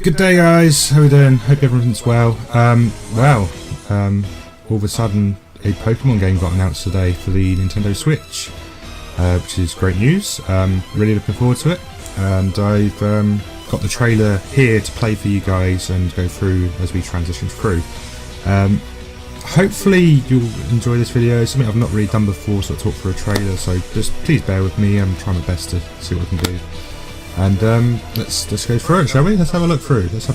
Good day, guys. How we doing? Hope everyone's well. All of a sudden, a Pokemon game got announced today for the Nintendo Switch, which is great news. Really looking forward to it, and I've got the trailer here to play for you guys and go through as we transition through. Hopefully you'll enjoy this video. It's something I've not really done before, sort of talk through a trailer, so just please bear with me. I'm trying my best to see what I can do. And let's go through it, shall we? Let's have a look through. Just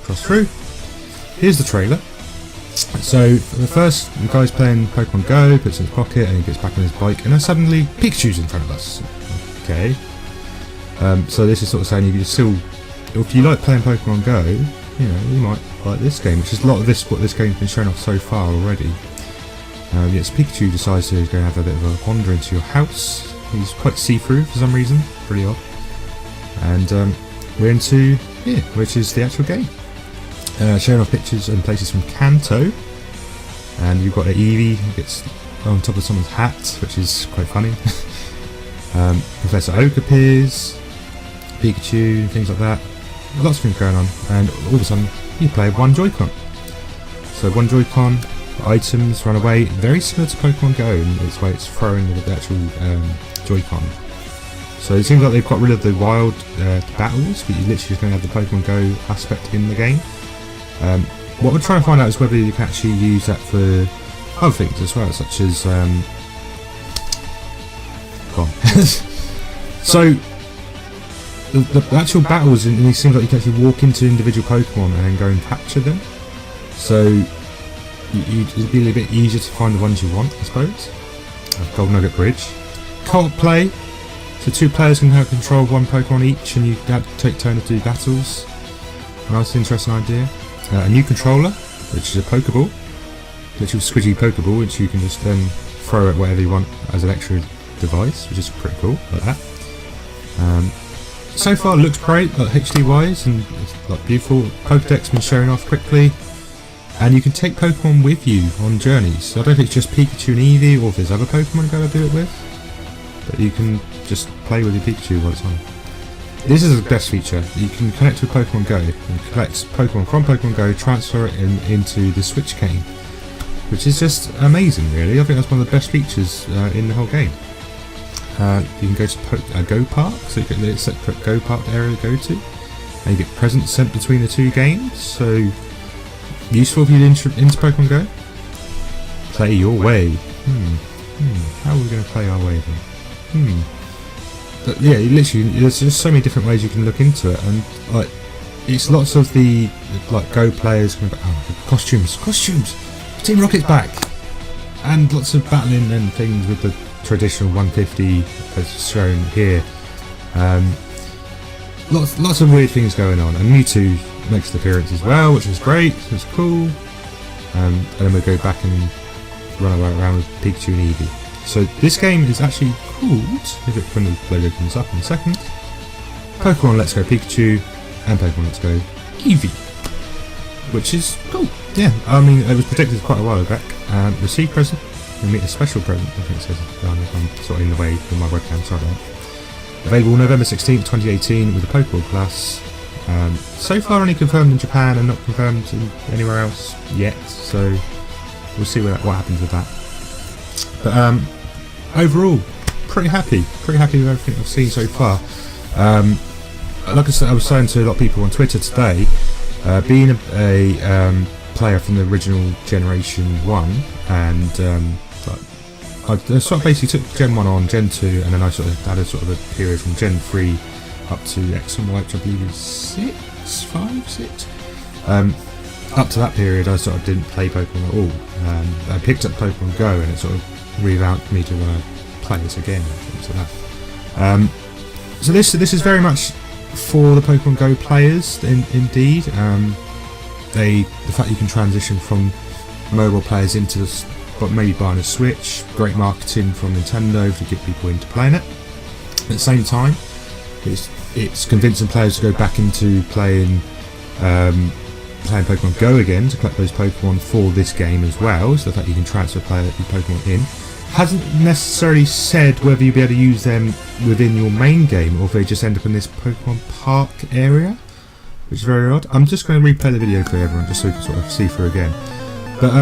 cross through. Here's the trailer. So the first, the guy's playing Pokemon Go, puts it in his pocket, and he gets back on his bike, and then suddenly Pikachu's in front of us. Okay. So this is sort of saying if you like playing Pokemon Go, you know, you might like this game, which is a lot of what this game's been shown off so far already. Yes, Pikachu decides to go have a bit of a wander into your house. He's quite see-through for some reason, pretty odd. And we're into here, which is the actual game. Showing off pictures and places from Kanto, and you've got an Eevee who gets on top of someone's hat, which is quite funny. Professor Oak appears, Pikachu, and things like that. Lots of things going on, and all of a sudden you play one Joy-Con. So one Joy-Con, items, run away, very similar to Pokemon Go in its way it's throwing with the actual Joy-Con. So it seems like they've got rid of the wild battles, but you're literally just going to have the Pokemon Go aspect in the game. What we're trying to find out is whether you can actually use that for other things as well, such as so the actual battles, it seems like you can actually walk into individual Pokemon and then go and capture them. So it'd be a little bit easier to find the ones you want, I suppose. Gold Nugget Bridge. Co-op play. So two players can have control of one Pokemon each, and you have to take turns to do battles. Nice, interesting idea. A new controller, which is a Pokeball, literal squidgy Pokeball, which you can just then throw at whatever you want as an extra device, which is pretty cool, like that. So far, it looks great, like HD wise, and it's like beautiful. Pokedex been showing off quickly, and you can take Pokemon with you on journeys. So I don't think it's just Pikachu and Eevee, or if there's other Pokemon you've got to do it with. But you can just play with your Pikachu while it's on. This is the best feature. You can connect with Pokemon Go and collect Pokemon from Pokemon Go, transfer it into the Switch game, which is just amazing, really. I think that's one of the best features in the whole game. You can go to a Go Park, so you get a separate Go Park area to go to, and you get presents sent between the two games. So useful if you're into Pokemon Go. Play your way. How are we going to play our way then? But yeah, literally, there's just so many different ways you can look into it, and like, it's lots of the like Go players going back, costumes, Team Rocket's back, and lots of battling and things with the traditional 150 as shown here. Lots of weird things going on, and Mewtwo makes an appearance as well, which is great. It's cool. And then we'll go back and run around with Pikachu and Eevee. So this game is actually called, when the logo comes up in a second, Pokemon Let's Go Pikachu and Pokemon Let's Go Eevee, which is cool. Yeah, I mean, it was predicted quite a while back. Receive present, you'll meet a special present, I think it says. I'm sort of in the way with my webcam, sorry about that. Available November 16th, 2018 with a Pokeball Plus. So far only confirmed in Japan and not confirmed anywhere else yet, so we'll see what happens with that. But overall, pretty happy with everything I've seen so far. Like I said, I was saying to a lot of people on Twitter today, being a player from the original Generation 1, and I sort of basically took Gen 1 on, Gen 2, and then I sort of had a sort of a period from Gen 3 up to X and Y, which I believe is 6. Up to that period, I sort of didn't play Pokemon at all. I picked up Pokemon Go, and it sort of revamped me to want to play it again and things like that. So this is very much for the Pokemon Go players, indeed. The fact you can transition from mobile players into maybe buying a Switch, great marketing from Nintendo to get people into playing it. At the same time, it's convincing players to go back into playing Pokemon Go again to collect those Pokemon for this game as well, so that you can transfer your Pokemon in. Hasn't necessarily said whether you'll be able to use them within your main game or if they just end up in this Pokemon Park area. which is very odd. I'm just going to replay the video for everyone, just so you can sort of see through again. But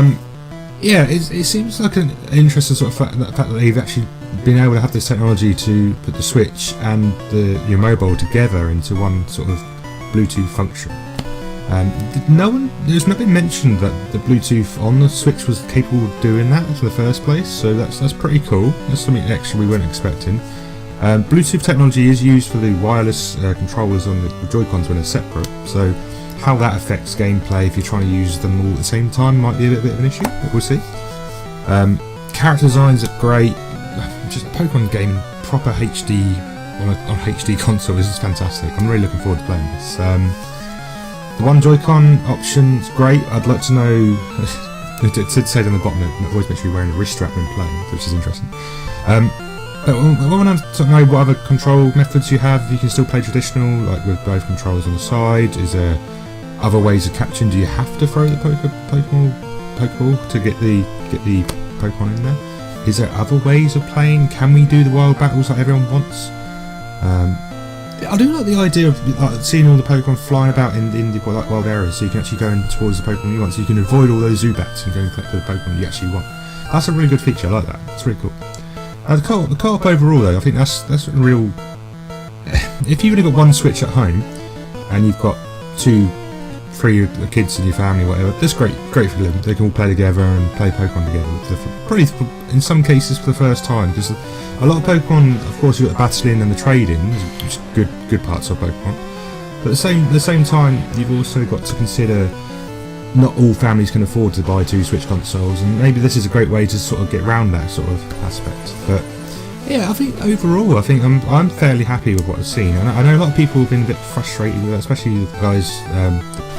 yeah, it seems like an interesting sort of fact that they've actually been able to have this technology to put the Switch and your mobile together into one sort of Bluetooth function. There's nothing mentioned that the Bluetooth on the Switch was capable of doing that in the first place, so that's pretty cool. That's something extra we weren't expecting. Bluetooth technology is used for the wireless controllers on the Joy-Cons when they're separate, so how that affects gameplay if you're trying to use them all at the same time might be a bit of an issue, but we'll see. Character designs are great. Just a Pokemon game in proper HD on HD console. This is fantastic. I'm really looking forward to playing this. The one Joy-Con option is great. I'd like to know. It did say down the bottom that always make sure you're wearing a wrist strap when playing, which is interesting. But I want to know what other control methods you have. You can still play traditional, like with both controllers on the side. Is there other ways of capturing? Do you have to throw the Pokeball to get the Pokemon in there? Is there other ways of playing? Can we do the wild battles like everyone wants? I do like the idea of seeing all the Pokemon flying about in the wild areas, so you can actually go in towards the Pokemon you want, so you can avoid all those Zubats and go and collect the Pokemon you actually want. That's a really good feature. I like that. It's really cool. The co-op overall, though, I think that's a real. If you've only got one Switch at home and you've got 3 kids in your family, whatever, that's great for them. They can all play together and play Pokemon together. Probably in some cases for the first time, because a lot of Pokemon, of course, you've got the battling and the trading, which are good parts of Pokemon. But at the same time, you've also got to consider not all families can afford to buy 2 Switch consoles, and maybe this is a great way to sort of get around that sort of aspect. But yeah, I think overall, I'm fairly happy with what I've seen. And I know a lot of people have been a bit frustrated with it, especially the guys,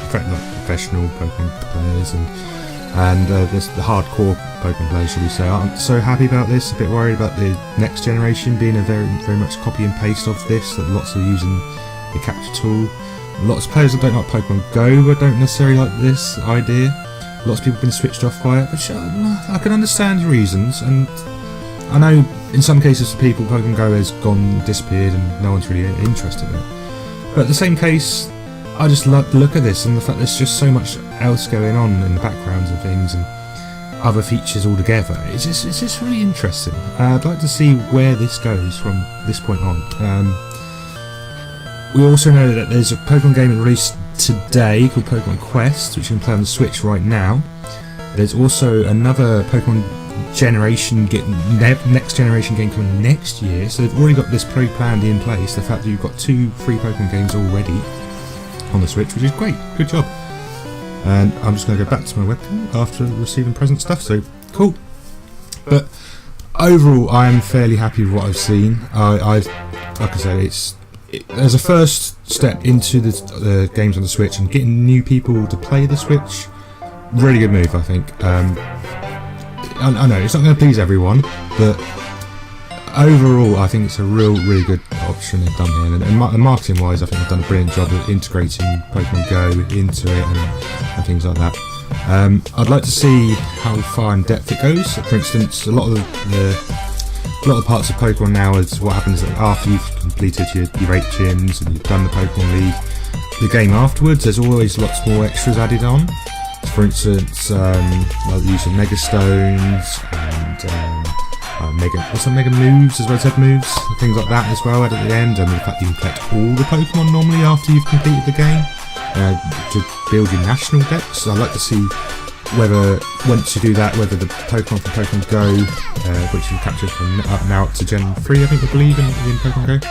professional Pokemon players and the hardcore Pokemon players, should we say, aren't so happy about this. A bit worried about the next generation being a very much copy and paste of this. That lots are using the capture tool. Lots of players that don't like Pokemon Go but don't necessarily like this idea. Lots of people have been switched off by it, which I can understand the reasons, and I know in some cases for people Pokemon Go has disappeared and no one's really interested in it. But at the same case, I just like the look of this and the fact there's just so much else going on in the backgrounds and things and other features altogether. It's just really interesting. I'd like to see where this goes from this point on. We also know that there's a Pokemon game released today called Pokemon Quest, which you can play on the Switch right now. There's also another Pokemon next generation game coming next year, so they've already got this pre-planned in place. The fact that you've got 2 free Pokemon games already on the Switch, which is great. Good job. And I'm just going to go back to my webcam after receiving present stuff, so cool. But overall, I am fairly happy with what I've seen. Like I say, as a first step into the games on the Switch and getting new people to play the Switch, really good move, I think. I know it's not going to please everyone, but overall I think it's a really good option they've done here, and marketing wise I think they've done a brilliant job of integrating Pokemon Go into it and things like that. I'd like to see how far in depth it goes. For instance, a lot of the parts of Pokemon now is what happens after you've completed your 8 gyms and you've done the Pokemon League. The game afterwards, there's always lots more extras added on. For instance, like the use of Mega Stones and Mega Moves as well as Head Moves, things like that as well added at the end, and the fact you can collect all the Pokemon normally after you've completed the game to build your national decks. I'd like to see whether once you do that, whether the Pokemon from Pokemon Go, which you capture from now up to Gen 3, I believe in Pokemon Go,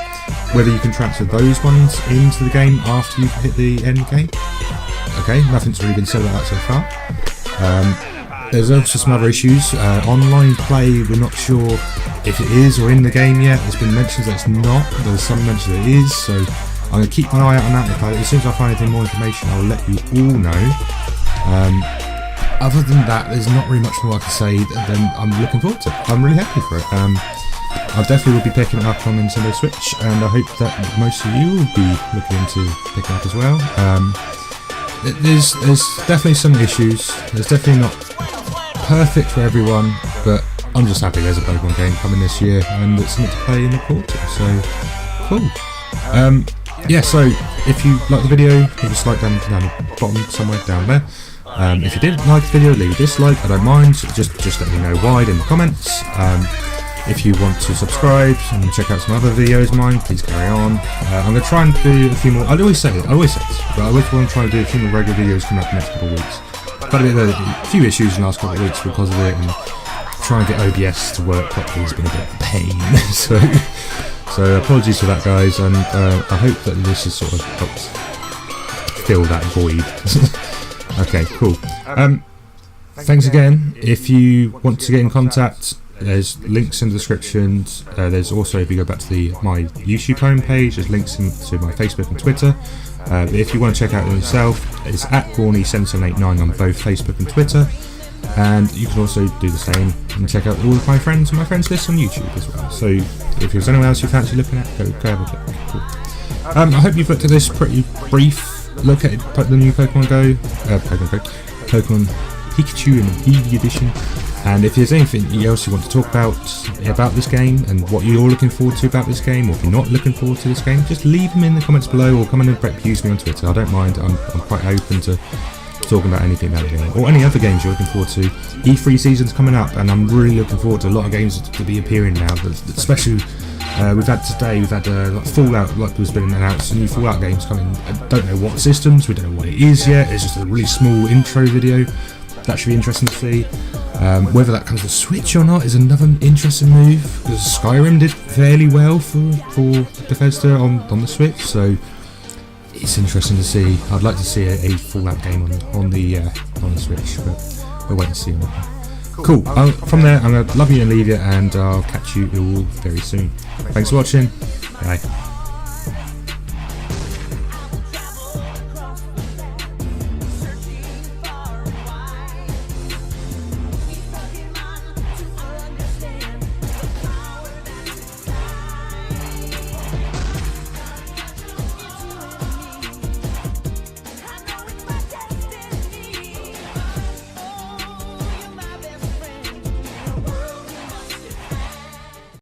whether you can transfer those ones into the game after you've hit the end game. Okay, nothing's really been said about that so far. There's also some other issues. Online play, we're not sure if it is or in the game yet. There's been mentions that it's not, there's some mention that it is, so I'm going to keep an eye out on that. As soon as I find anything more information, I'll let you all know. Other than that, there's not really much more I can say than I'm looking forward to it. I'm really happy for it. I definitely will be picking it up on Nintendo Switch, and I hope that most of you will be looking into picking it up as well. There's definitely some issues. There's definitely not perfect for everyone, but I'm just happy there's a Pokemon game coming this year and it's something to play in the quarter, so cool. yeah, so if you like the video, leave a like down the bottom somewhere down there. If you didn't like the video, leave a dislike, I don't mind, just let me know why in the comments. If you want to subscribe and check out some other videos of mine, please carry on. I'm going to try and do a few more, I always say this, but I always want to try and do a few more regular videos coming up in the next couple of weeks. But a few issues in the last couple of weeks because of it, and trying to get OBS to work properly has been a bit of a pain. so apologies for that, guys, and I hope that this has sort of helped fill that void. Okay, cool. Thanks again. If you want to get in contact, there's links in the description. There's also, if you go back to my YouTube homepage, there's links to my Facebook and Twitter. But if you want to check out it yourself, it's at Gorny7789 on both Facebook and Twitter. And you can also do the same and check out all of my friends and my friends list on YouTube as well. So if there's anyone else you fancy looking at, go have a look. Cool. I hope you've looked at this pretty brief look at the new Pokemon Pokemon Pikachu and Eevee edition. And if there's anything else you want to talk about this game and what you're looking forward to about this game, or if you're not looking forward to this game, just leave them in the comments below, or come in and abuse me on Twitter. I don't mind. I'm quite open to talking about anything about the game, or any other games you're looking forward to. E3 season's coming up, and I'm really looking forward to a lot of games to be appearing now. Especially we've had like Fallout, like there's been announced, a new Fallout game's coming. I don't know what systems, we don't know what it is yet. It's just a really small intro video. That should be interesting to see. Whether that comes to Switch or not is another interesting move, because Skyrim did fairly well for Bethesda on the Switch, so it's interesting to see. I'd like to see a Fallout game on the Switch, but we'll wait and see. Cool. From there, I'm gonna love you and leave you, and I'll catch you all very soon. Thanks for watching. Bye.